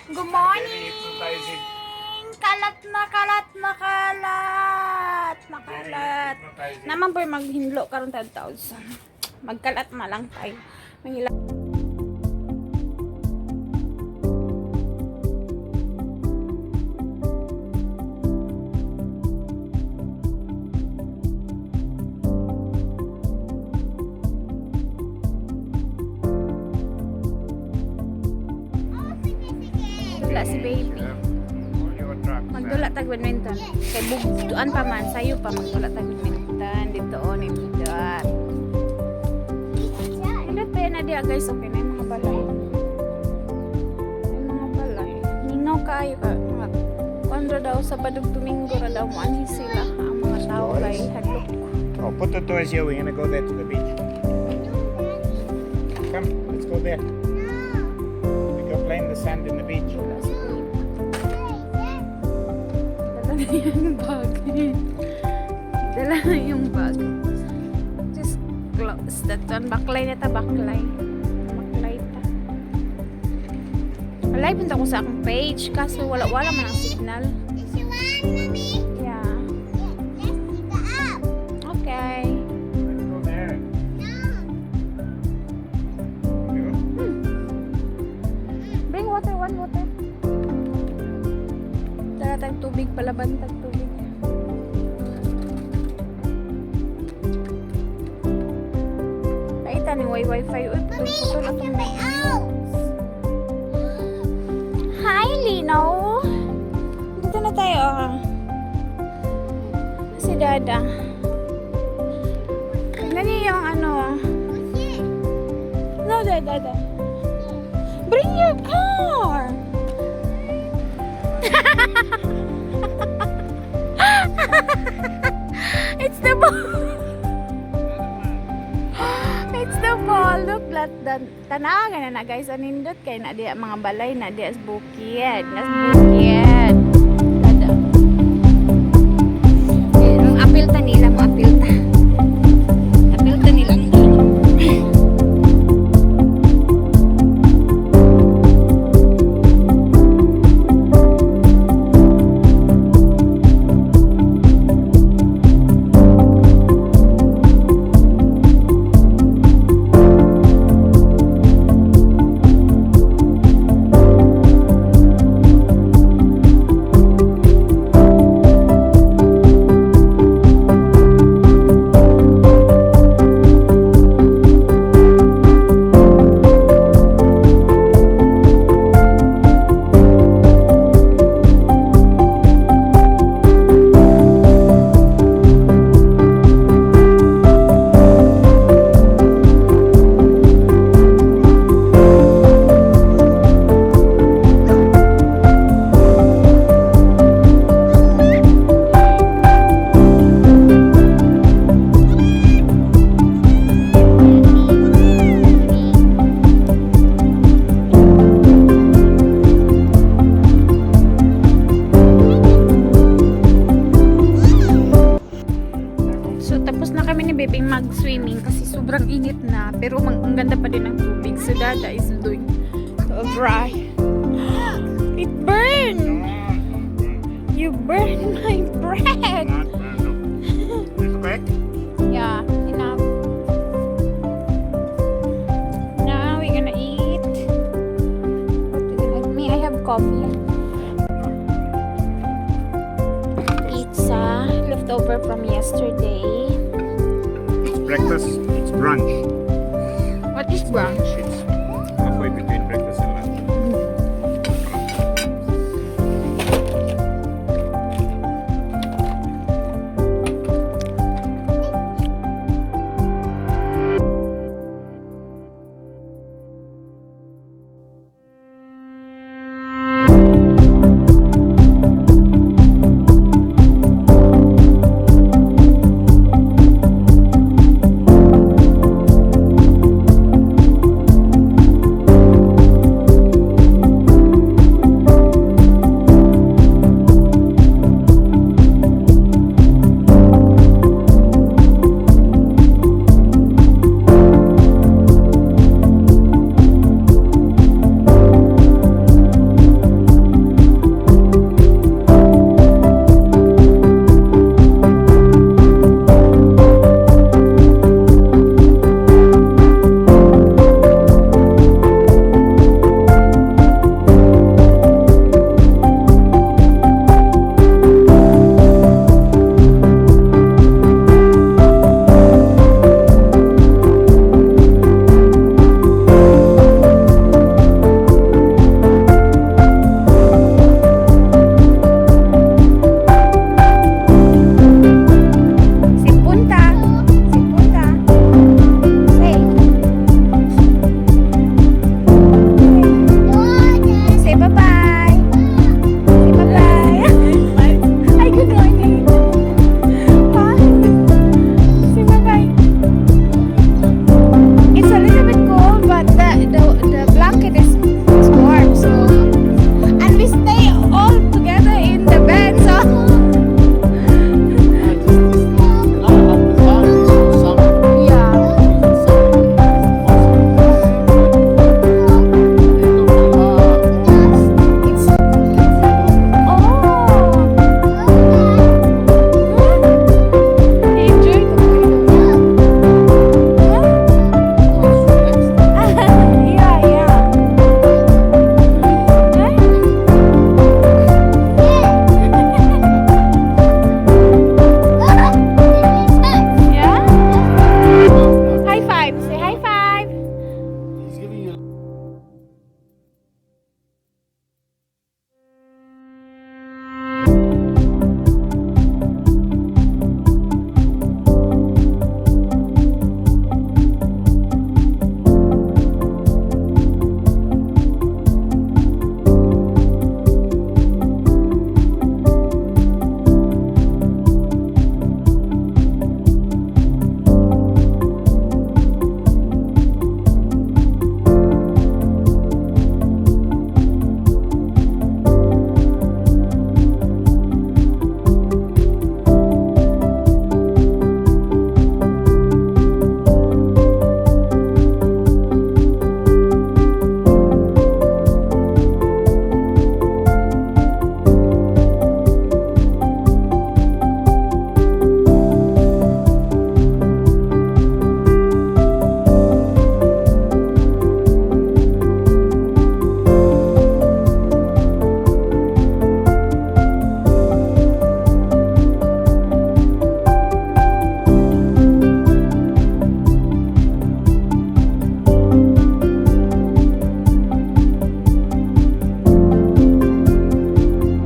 Good morning! Kalat na kalat na kalat! Makalat! Naman po maghinlo karon 10,000. Magkalat na lang tayo. Mahila. Wala si baby. Magdula tag badminton. Kay bugtuan pa man sayo pa magdula tag badminton dito on dito. Hindot pa na dia guys, okay na yung mga balay. Yung mga balay. Ninaw kayo ka. Kondra daw sa Badug Domingo ra daw mo anhi sila ang mga tao kay hadlok. Oh, put the toys here. We're gonna go there to the beach. Come, let's go there. We go play in the sand in the beach. Dala na yung bag. Dala na yung bag. Just close that one. Baklay na ta, baklay. Baklay ta. Live punta ko sa akong page kaso wala man ang signal. Yeah. Okay. Let's go there. Bring water, one water. Tara tag tubig, palaban tag tubig. Ay, tani wifi. Uy, putol na itong Hi, Lino! Dito na tayo. Si Dada. Tignan niyo yung ano. No, Dada. Bring your car! It's the ball! It's the ball! Look, tanagan na guys. Anindot kay na diya mga balay na diya sa bukid. Nas bukid. Dada. Ang apilta nila mo apilta. Apilta nila. Mag-swimming kasi sobrang init na pero ang ganda pa din ng tubig. So Dada is doing dry. It burned! You burned my bread! Okay? Yeah, enough. Now we're gonna eat. With me, I have coffee. Pizza leftover from yesterday. Breakfast, it's brunch. What is brunch?